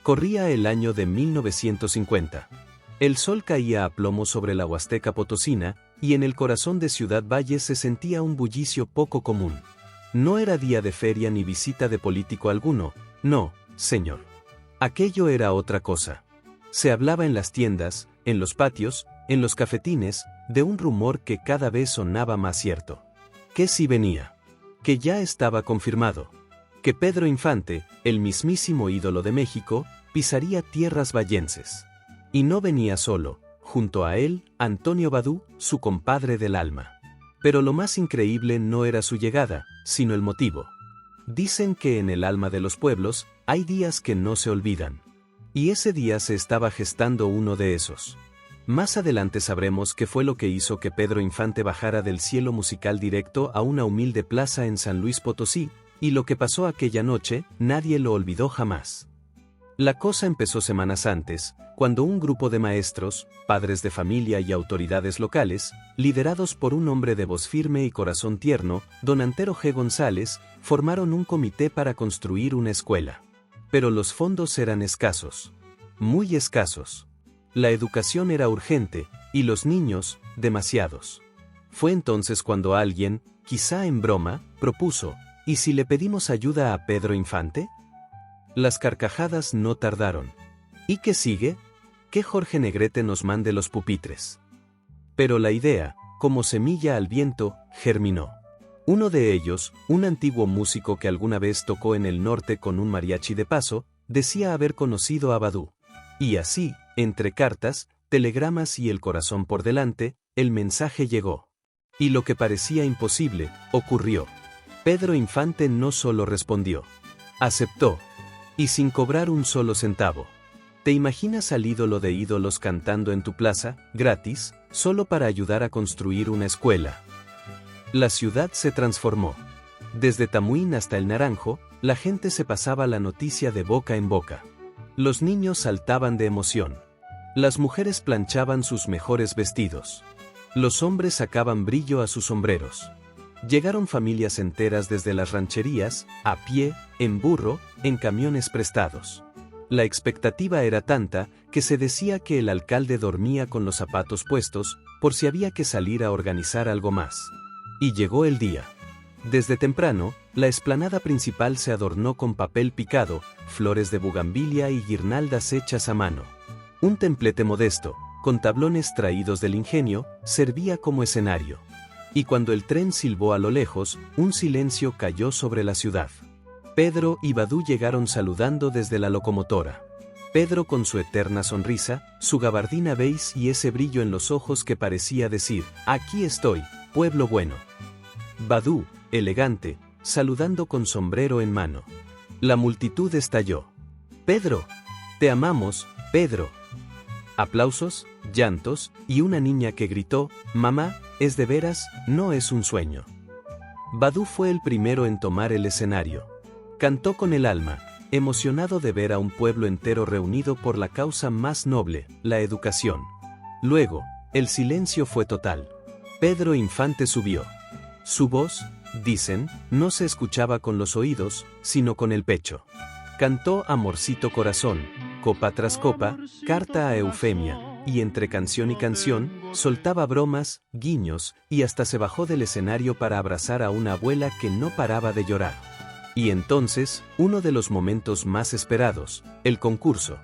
Corría el año de 1950. El sol caía a plomo sobre la Huasteca Potosina, y en el corazón de Ciudad Valles se sentía un bullicio poco común. No era día de feria ni visita de político alguno, no, señor. Aquello era otra cosa. Se hablaba en las tiendas, en los patios, en los cafetines, de un rumor que cada vez sonaba más cierto. Que sí venía. Que ya estaba confirmado. Que Pedro Infante, el mismísimo ídolo de México, pisaría tierras vallenses. Y no venía solo, junto a él, Antonio Badú, su compadre del alma. Pero lo más increíble no era su llegada, sino el motivo. Dicen que en el alma de los pueblos, hay días que no se olvidan. Y ese día se estaba gestando uno de esos. Más adelante sabremos qué fue lo que hizo que Pedro Infante bajara del cielo musical directo a una humilde plaza en San Luis Potosí, y lo que pasó aquella noche, nadie lo olvidó jamás. La cosa empezó semanas antes, cuando un grupo de maestros, padres de familia y autoridades locales, liderados por un hombre de voz firme y corazón tierno, don Antero G. González, formaron un comité para construir una escuela. Pero los fondos eran escasos. Muy escasos. La educación era urgente, y los niños, demasiados. Fue entonces cuando alguien, quizá en broma, propuso: ¿y si le pedimos ayuda a Pedro Infante? Las carcajadas no tardaron. ¿Y qué sigue? Que Jorge Negrete nos mande los pupitres. Pero la idea, como semilla al viento, germinó. Uno de ellos, un antiguo músico que alguna vez tocó en el norte con un mariachi de paso, decía haber conocido a Badú. Y así, entre cartas, telegramas y el corazón por delante, el mensaje llegó. Y lo que parecía imposible, ocurrió. Pedro Infante no solo respondió. Aceptó. Y sin cobrar un solo centavo. ¿Te imaginas al ídolo de ídolos cantando en tu plaza, gratis, solo para ayudar a construir una escuela? La ciudad se transformó. Desde Tamuín hasta el Naranjo, la gente se pasaba la noticia de boca en boca. Los niños saltaban de emoción. Las mujeres planchaban sus mejores vestidos. Los hombres sacaban brillo a sus sombreros. Llegaron familias enteras desde las rancherías, a pie, en burro, en camiones prestados. La expectativa era tanta, que se decía que el alcalde dormía con los zapatos puestos, por si había que salir a organizar algo más. Y llegó el día. Desde temprano, la explanada principal se adornó con papel picado, flores de bugambilia y guirnaldas hechas a mano. Un templete modesto, con tablones traídos del ingenio, servía como escenario. Y cuando el tren silbó a lo lejos, un silencio cayó sobre la ciudad. Pedro y Badú llegaron saludando desde la locomotora. Pedro con su eterna sonrisa, su gabardina beige y ese brillo en los ojos que parecía decir: aquí estoy, pueblo bueno. Badú, elegante, saludando con sombrero en mano. La multitud estalló. ¡Pedro! ¡Te amamos, Pedro! Aplausos, llantos, y una niña que gritó: «Mamá, es de veras, no es un sueño». Badú fue el primero en tomar el escenario. Cantó con el alma, emocionado de ver a un pueblo entero reunido por la causa más noble, la educación. Luego, el silencio fue total. Pedro Infante subió. Su voz, dicen, no se escuchaba con los oídos, sino con el pecho. Cantó Amorcito Corazón, copa tras copa, carta a Eufemia, y entre canción y canción, soltaba bromas, guiños, y hasta se bajó del escenario para abrazar a una abuela que no paraba de llorar. Y entonces, uno de los momentos más esperados, el concurso.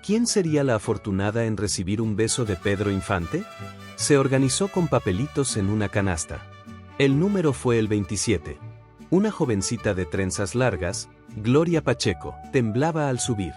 ¿Quién sería la afortunada en recibir un beso de Pedro Infante? Se organizó con papelitos en una canasta. El número fue el 27. Una jovencita de trenzas largas, Gloria Pacheco, temblaba al subir.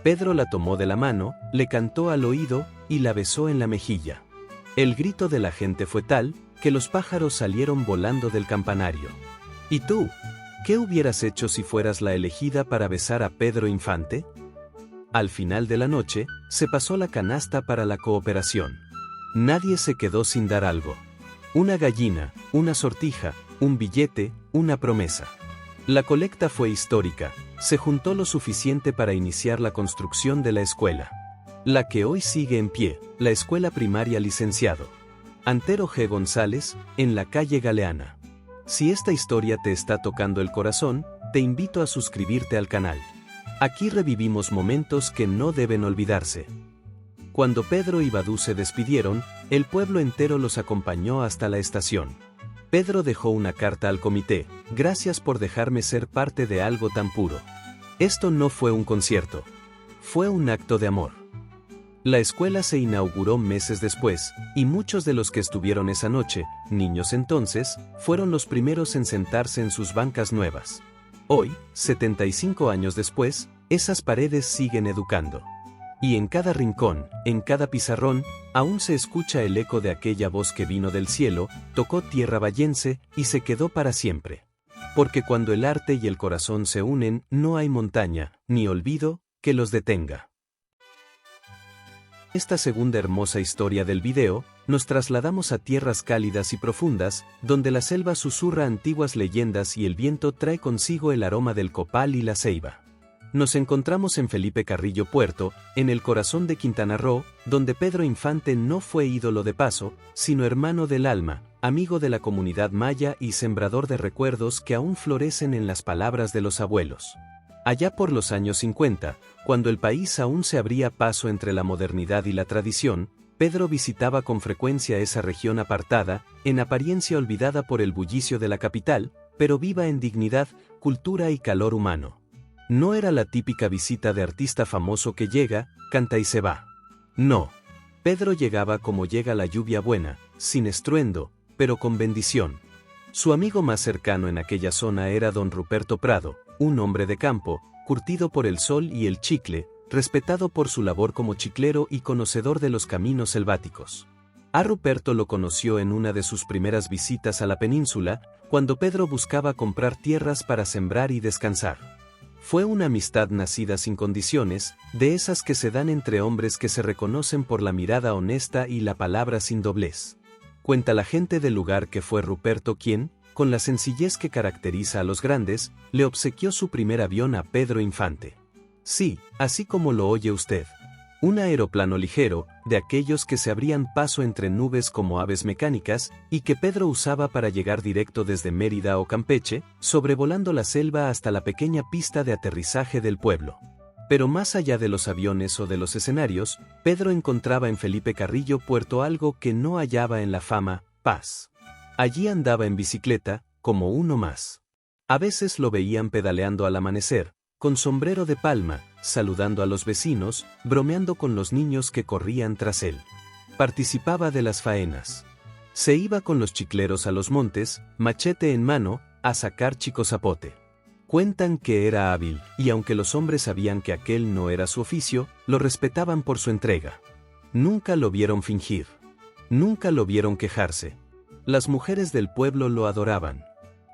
Pedro la tomó de la mano, le cantó al oído, y la besó en la mejilla. El grito de la gente fue tal, que los pájaros salieron volando del campanario. ¿Y tú? ¿Qué hubieras hecho si fueras la elegida para besar a Pedro Infante? Al final de la noche, se pasó la canasta para la cooperación. Nadie se quedó sin dar algo. Una gallina, una sortija, un billete, una promesa. La colecta fue histórica, se juntó lo suficiente para iniciar la construcción de la escuela. La que hoy sigue en pie, la Escuela Primaria Licenciado Antero G. González, en la calle Galeana. Si esta historia te está tocando el corazón, te invito a suscribirte al canal. Aquí revivimos momentos que no deben olvidarse. Cuando Pedro y Badú se despidieron, el pueblo entero los acompañó hasta la estación. Pedro dejó una carta al comité: gracias por dejarme ser parte de algo tan puro. Esto no fue un concierto. Fue un acto de amor. La escuela se inauguró meses después, y muchos de los que estuvieron esa noche, niños entonces, fueron los primeros en sentarse en sus bancas nuevas. Hoy, 75 años después, esas paredes siguen educando. Y en cada rincón, en cada pizarrón, aún se escucha el eco de aquella voz que vino del cielo, tocó tierra vallense y se quedó para siempre. Porque cuando el arte y el corazón se unen, no hay montaña, ni olvido, que los detenga. Esta segunda hermosa historia del video, nos trasladamos a tierras cálidas y profundas, donde la selva susurra antiguas leyendas y el viento trae consigo el aroma del copal y la ceiba. Nos encontramos en Felipe Carrillo Puerto, en el corazón de Quintana Roo, donde Pedro Infante no fue ídolo de paso, sino hermano del alma, amigo de la comunidad maya y sembrador de recuerdos que aún florecen en las palabras de los abuelos. Allá por los años 50, cuando el país aún se abría paso entre la modernidad y la tradición, Pedro visitaba con frecuencia esa región apartada, en apariencia olvidada por el bullicio de la capital, pero viva en dignidad, cultura y calor humano. No era la típica visita de artista famoso que llega, canta y se va. No. Pedro llegaba como llega la lluvia buena, sin estruendo, pero con bendición. Su amigo más cercano en aquella zona era don Ruperto Prado, un hombre de campo, curtido por el sol y el chicle, respetado por su labor como chiclero y conocedor de los caminos selváticos. A Ruperto lo conoció en una de sus primeras visitas a la península, cuando Pedro buscaba comprar tierras para sembrar y descansar. Fue una amistad nacida sin condiciones, de esas que se dan entre hombres que se reconocen por la mirada honesta y la palabra sin doblez. Cuenta la gente del lugar que fue Ruperto quien, con la sencillez que caracteriza a los grandes, le obsequió su primer avión a Pedro Infante. Sí, así como lo oye usted. Un aeroplano ligero, de aquellos que se abrían paso entre nubes como aves mecánicas, y que Pedro usaba para llegar directo desde Mérida o Campeche, sobrevolando la selva hasta la pequeña pista de aterrizaje del pueblo. Pero más allá de los aviones o de los escenarios, Pedro encontraba en Felipe Carrillo Puerto algo que no hallaba en la fama: paz. Allí andaba en bicicleta, como uno más. A veces lo veían pedaleando al amanecer, con sombrero de palma, saludando a los vecinos, bromeando con los niños que corrían tras él. Participaba de las faenas. Se iba con los chicleros a los montes, machete en mano, a sacar chicozapote. Cuentan que era hábil, y aunque los hombres sabían que aquel no era su oficio, lo respetaban por su entrega. Nunca lo vieron fingir. Nunca lo vieron quejarse. Las mujeres del pueblo lo adoraban.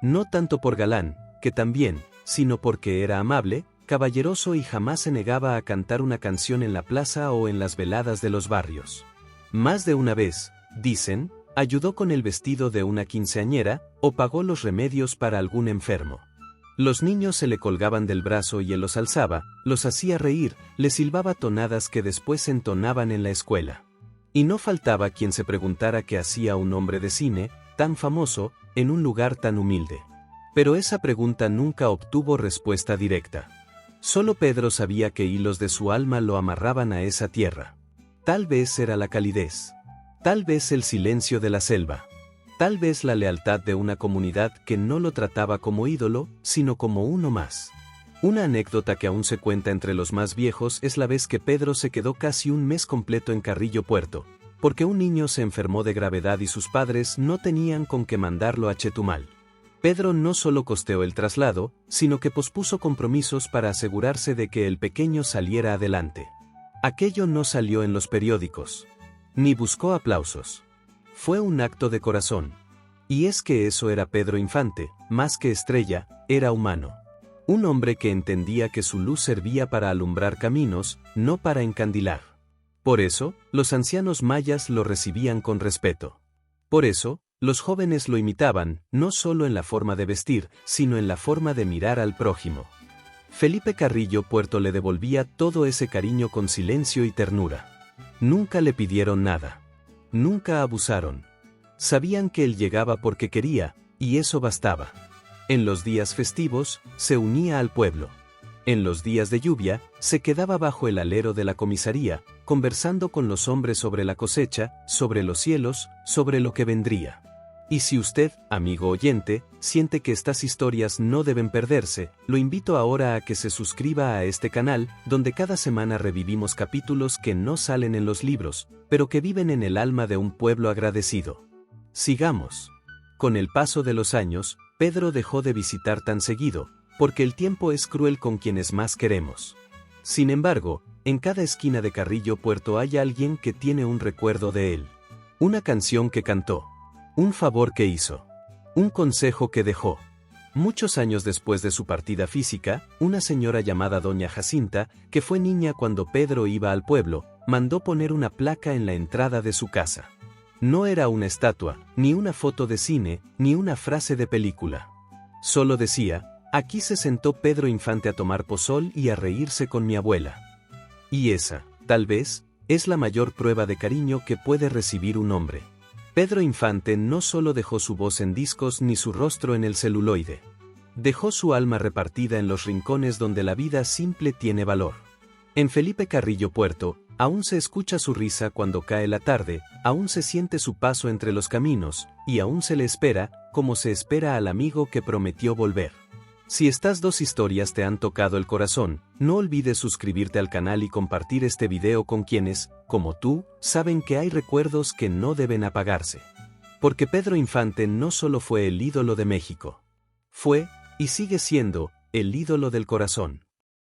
No tanto por galán, que también, sino porque era amable, caballeroso y jamás se negaba a cantar una canción en la plaza o en las veladas de los barrios. Más de una vez, dicen, ayudó con el vestido de una quinceañera, o pagó los remedios para algún enfermo. Los niños se le colgaban del brazo y él los alzaba, los hacía reír, les silbaba tonadas que después entonaban en la escuela. Y no faltaba quien se preguntara qué hacía un hombre de cine, tan famoso, en un lugar tan humilde. Pero esa pregunta nunca obtuvo respuesta directa. Solo Pedro sabía que hilos de su alma lo amarraban a esa tierra. Tal vez era la calidez. Tal vez el silencio de la selva. Tal vez la lealtad de una comunidad que no lo trataba como ídolo, sino como uno más. Una anécdota que aún se cuenta entre los más viejos es la vez que Pedro se quedó casi un mes completo en Carrillo Puerto, porque un niño se enfermó de gravedad y sus padres no tenían con qué mandarlo a Chetumal. Pedro no solo costeó el traslado, sino que pospuso compromisos para asegurarse de que el pequeño saliera adelante. Aquello no salió en los periódicos, ni buscó aplausos. Fue un acto de corazón. Y es que eso era Pedro Infante, más que estrella, era humano. Un hombre que entendía que su luz servía para alumbrar caminos, no para encandilar. Por eso, los ancianos mayas lo recibían con respeto. Por eso, los jóvenes lo imitaban, no solo en la forma de vestir, sino en la forma de mirar al prójimo. Felipe Carrillo Puerto le devolvía todo ese cariño con silencio y ternura. Nunca le pidieron nada. Nunca abusaron. Sabían que él llegaba porque quería, y eso bastaba. En los días festivos, se unía al pueblo. En los días de lluvia, se quedaba bajo el alero de la comisaría, conversando con los hombres sobre la cosecha, sobre los cielos, sobre lo que vendría. Y si usted, amigo oyente, siente que estas historias no deben perderse, lo invito ahora a que se suscriba a este canal, donde cada semana revivimos capítulos que no salen en los libros, pero que viven en el alma de un pueblo agradecido. Sigamos. Con el paso de los años, Pedro dejó de visitar tan seguido, porque el tiempo es cruel con quienes más queremos. Sin embargo, en cada esquina de Carrillo Puerto hay alguien que tiene un recuerdo de él. Una canción que cantó. Un favor que hizo. Un consejo que dejó. Muchos años después de su partida física, una señora llamada Doña Jacinta, que fue niña cuando Pedro iba al pueblo, mandó poner una placa en la entrada de su casa. No era una estatua, ni una foto de cine, ni una frase de película. Solo decía: aquí se sentó Pedro Infante a tomar pozol y a reírse con mi abuela. Y esa, tal vez, es la mayor prueba de cariño que puede recibir un hombre. Pedro Infante no solo dejó su voz en discos ni su rostro en el celuloide. Dejó su alma repartida en los rincones donde la vida simple tiene valor. En Felipe Carrillo Puerto, aún se escucha su risa cuando cae la tarde, aún se siente su paso entre los caminos, y aún se le espera, como se espera al amigo que prometió volver. Si estas dos historias te han tocado el corazón, no olvides suscribirte al canal y compartir este video con quienes, como tú, saben que hay recuerdos que no deben apagarse. Porque Pedro Infante no solo fue el ídolo de México. Fue, y sigue siendo, el ídolo del corazón.